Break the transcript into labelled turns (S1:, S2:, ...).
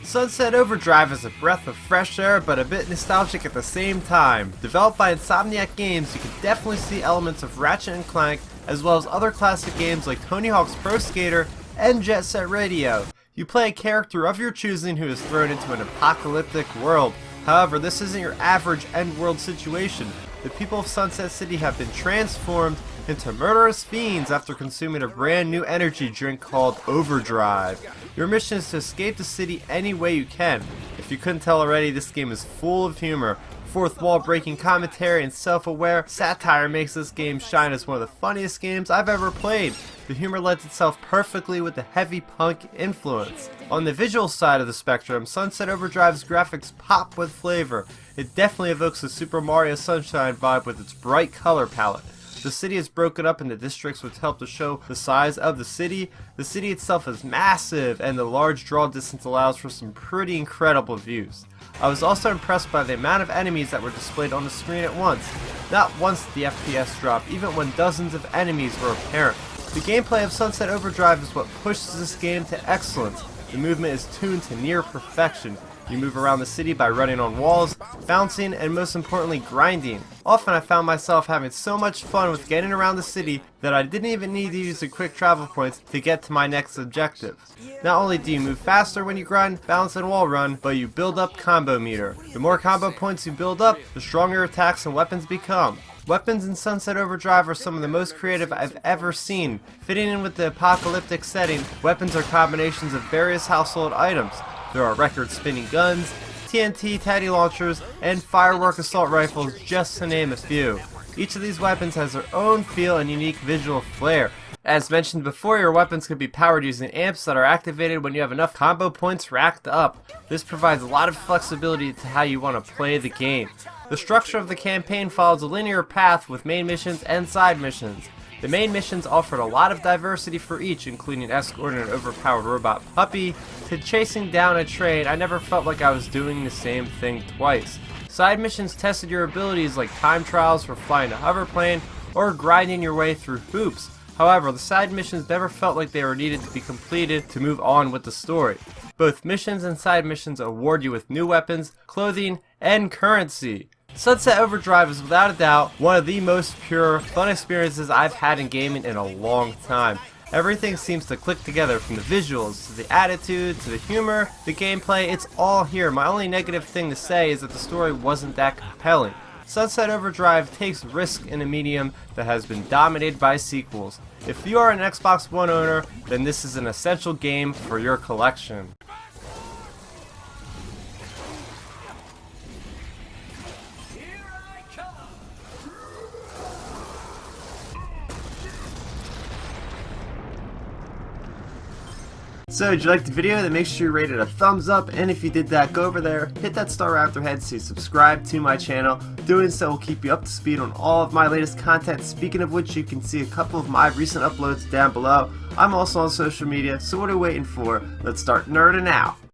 S1: Sunset Overdrive is a breath of fresh air but a bit nostalgic at the same time. Developed by Insomniac Games, you can definitely see elements of Ratchet and Clank as well as other classic games like Tony Hawk's Pro Skater and Jet Set Radio. You play a character of your choosing who is thrown into an apocalyptic world. However, this isn't your average end-world situation. The people of Sunset City have been transformed into murderous fiends after consuming a brand new energy drink called Overdrive. Your mission is to escape the city any way you can. If you couldn't tell already, this game is full of humor. Fourth wall breaking commentary and self-aware satire makes this game shine as one of the funniest games I've ever played. The humor lends itself perfectly with the heavy punk influence. On the visual side of the spectrum, Sunset Overdrive's graphics pop with flavor. It definitely evokes the Super Mario Sunshine vibe with its bright color palette. The city is broken up into districts which help to show the size of the city. The city itself is massive and the large draw distance allows for some pretty incredible views. I was also impressed by the amount of enemies that were displayed on the screen at once. Not once did the FPS drop, even when dozens of enemies were apparent. The gameplay of Sunset Overdrive is what pushes this game to excellence. The movement is tuned to near perfection. You move around the city by running on walls, bouncing, and most importantly grinding. Often I found myself having so much fun with getting around the city that I didn't even need to use the quick travel points to get to my next objective. Not only do you move faster when you grind, bounce, and wall run, but you build up combo meter. The more combo points you build up, the stronger attacks and weapons become. Weapons in Sunset Overdrive are some of the most creative I've ever seen. Fitting in with the apocalyptic setting, weapons are combinations of various household items. There are record-spinning guns, TNT taddy launchers, and firework assault rifles, just to name a few. Each of these weapons has their own feel and unique visual flair. As mentioned before, your weapons can be powered using amps that are activated when you have enough combo points racked up. This provides a lot of flexibility to how you want to play the game. The structure of the campaign follows a linear path with main missions and side missions. The main missions offered a lot of diversity for each, including escorting an overpowered robot puppy to chasing down a train. I never felt like I was doing the same thing twice. Side missions tested your abilities like time trials for flying a hoverplane or grinding your way through hoops. However, the side missions never felt like they were needed to be completed to move on with the story. Both missions and side missions award you with new weapons, clothing, and currency. Sunset Overdrive is without a doubt one of the most pure, fun experiences I've had in gaming in a long time. Everything seems to click together, from the visuals, to the attitude, to the humor, the gameplay, it's all here. My only negative thing to say is that the story wasn't that compelling. Sunset Overdrive takes risk in a medium that has been dominated by sequels. If you are an Xbox One owner, then this is an essential game for your collection. So, did you like the video? Then make sure you rate it a thumbs up, and if you did that, go over there, hit that star after head to subscribe to my channel. Doing so will keep you up to speed on all of my latest content, speaking of which you can see a couple of my recent uploads down below. I'm also on social media, so what are you waiting for? Let's start nerding out!